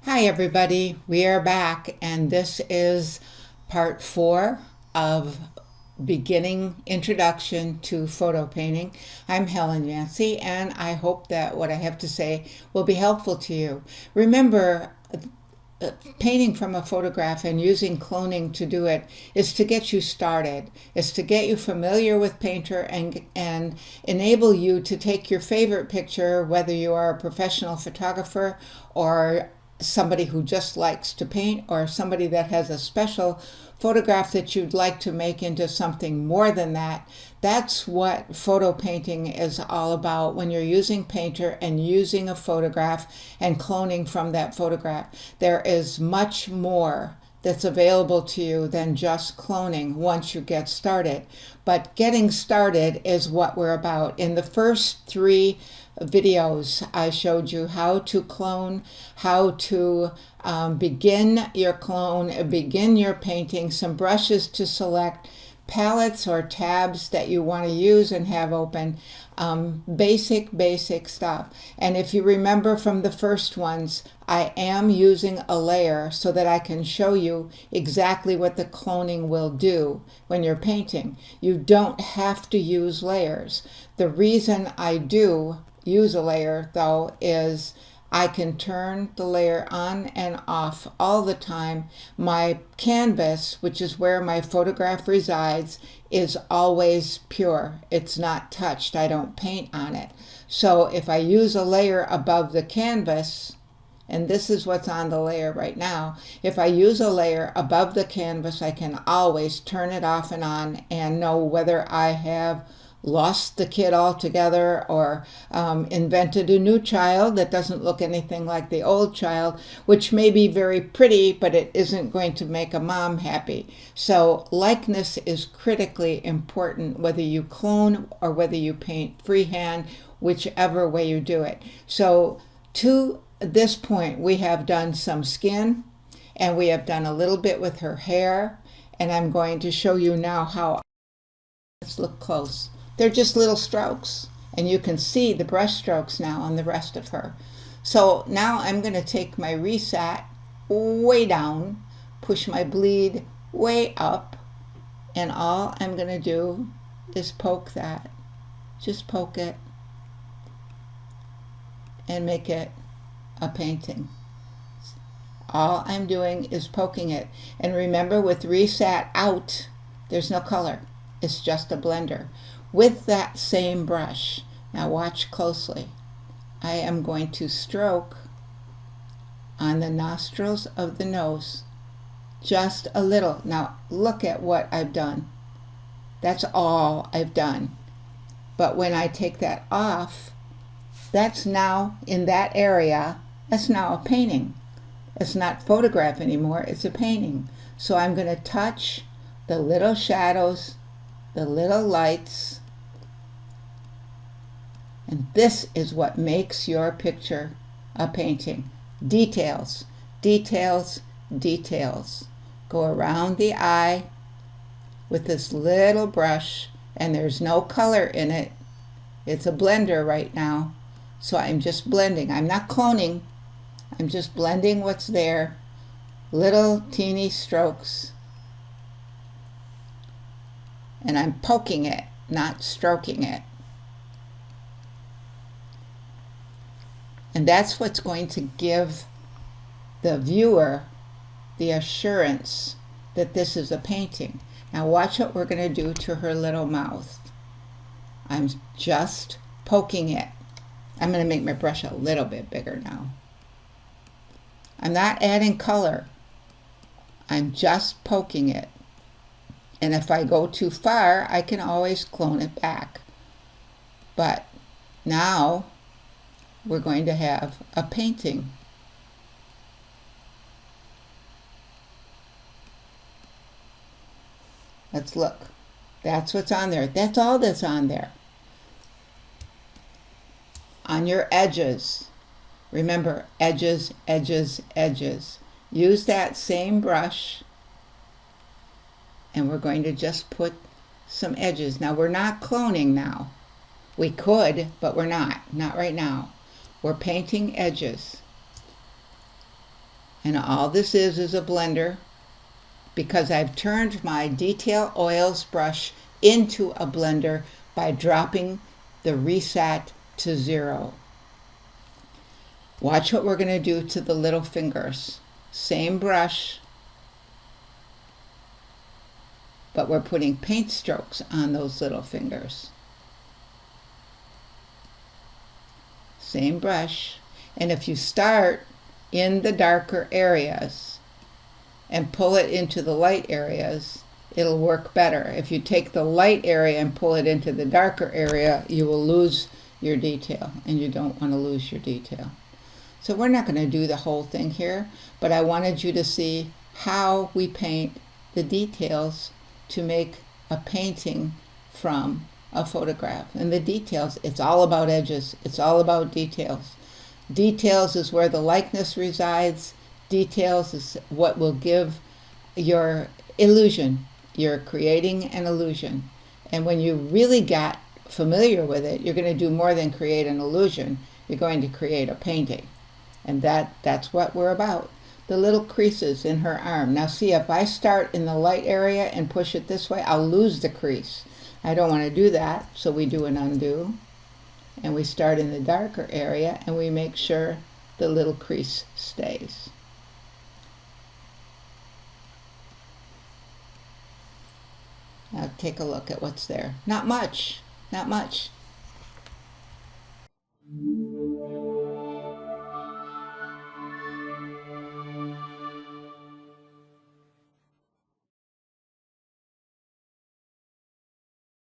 Hi everybody, we are back and this is part 4 of beginning introduction to photo painting. I'm Helen Yancy and I hope that what I have to say will be helpful to you. Remember, painting from a photograph and using cloning to do it is to get you started. It's to get you familiar with Painter and enable you to take your favorite picture, whether you are a professional photographer or somebody who just likes to paint or somebody that has a special photograph that you'd like to make into something more than that. That's what photo painting is all about when you're using Painter and using a photograph and cloning from that photograph. There is much more that's available to you than just cloning once you get started. But getting started is what we're about. In the first 3 videos, I showed you how to clone, how to begin your clone, begin your painting, some brushes to select, palettes or tabs that you want to use and have open, basic stuff. And if you remember from the first ones, I am using a layer so that I can show you exactly what the cloning will do when you're painting. You don't have to use layers. The reason I do use a layer though is I can turn the layer on and off all the time. My canvas, which is where my photograph resides, is always pure. It's not touched. I don't paint on it. So if I use a layer above the canvas, and this is what's on the layer right now, if I use a layer above the canvas, I can always turn it off and on and know whether I have lost the kid altogether or invented a new child that doesn't look anything like the old child, which may be very pretty, but it isn't going to make a mom happy. So likeness is critically important, whether you clone or whether you paint freehand, whichever way you do it. So to this point, we have done some skin and we have done a little bit with her hair, and I'm going to show you now how. Let's look close. They're just little strokes, and you can see the brush strokes now on the rest of her. So now I'm going to take my reset way down, push my bleed way up, and all I'm going to do is poke that. Just poke it and make it a painting. All I'm doing is poking it. And remember, with reset out, there's no color. It's just a blender. With that same brush, now watch closely, I am going to stroke on the nostrils of the nose, just a little. Now look at what I've done. That's all I've done. But when I take that off, that's now in that area, that's now a painting. It's not photograph anymore, it's a painting. So I'm going to touch the little shadows, the little lights, and this is what makes your picture a painting. Details, details, details. Go around the eye with this little brush, and there's no color in it. It's a blender right now, so I'm just blending. I'm not cloning. I'm just blending what's there. Little teeny strokes. And I'm poking it, not stroking it. And that's what's going to give the viewer the assurance that this is a painting. Now watch what we're going to do to her little mouth. I'm just poking it. I'm going to make my brush a little bit bigger now. I'm not adding color. I'm just poking it. And if I go too far, I can always clone it back. But now we're going to have a painting. Let's look. That's what's on there. That's all that's on there. On your edges, remember, edges, edges, edges. Use that same brush, and we're going to just put some edges. Now, we're not cloning now. We could, but we're not right now. We're painting edges. And all this is a blender, because I've turned my detail oils brush into a blender by dropping the reset to 0. Watch what we're going to do to the little fingers. Same brush, but we're putting paint strokes on those little fingers. Same brush. And if you start in the darker areas and pull it into the light areas, it'll work better. If you take the light area and pull it into the darker area, you will lose your detail, and you don't want to lose your detail. So we're not going to do the whole thing here, but I wanted you to see how we paint the details to make a painting from a photograph. And the details, it's all about edges. It's all about details. Details is where the likeness resides. Details is what will give your illusion. You're creating an illusion. And when you really get familiar with it, you're going to do more than create an illusion. You're going to create a painting. And that's what we're about. The little creases in her arm. Now see, if I start in the light area and push it this way, I'll lose the crease. I don't want to do that, so we do an undo. And we start in the darker area, and we make sure the little crease stays. Now take a look at what's there. Not much, not much.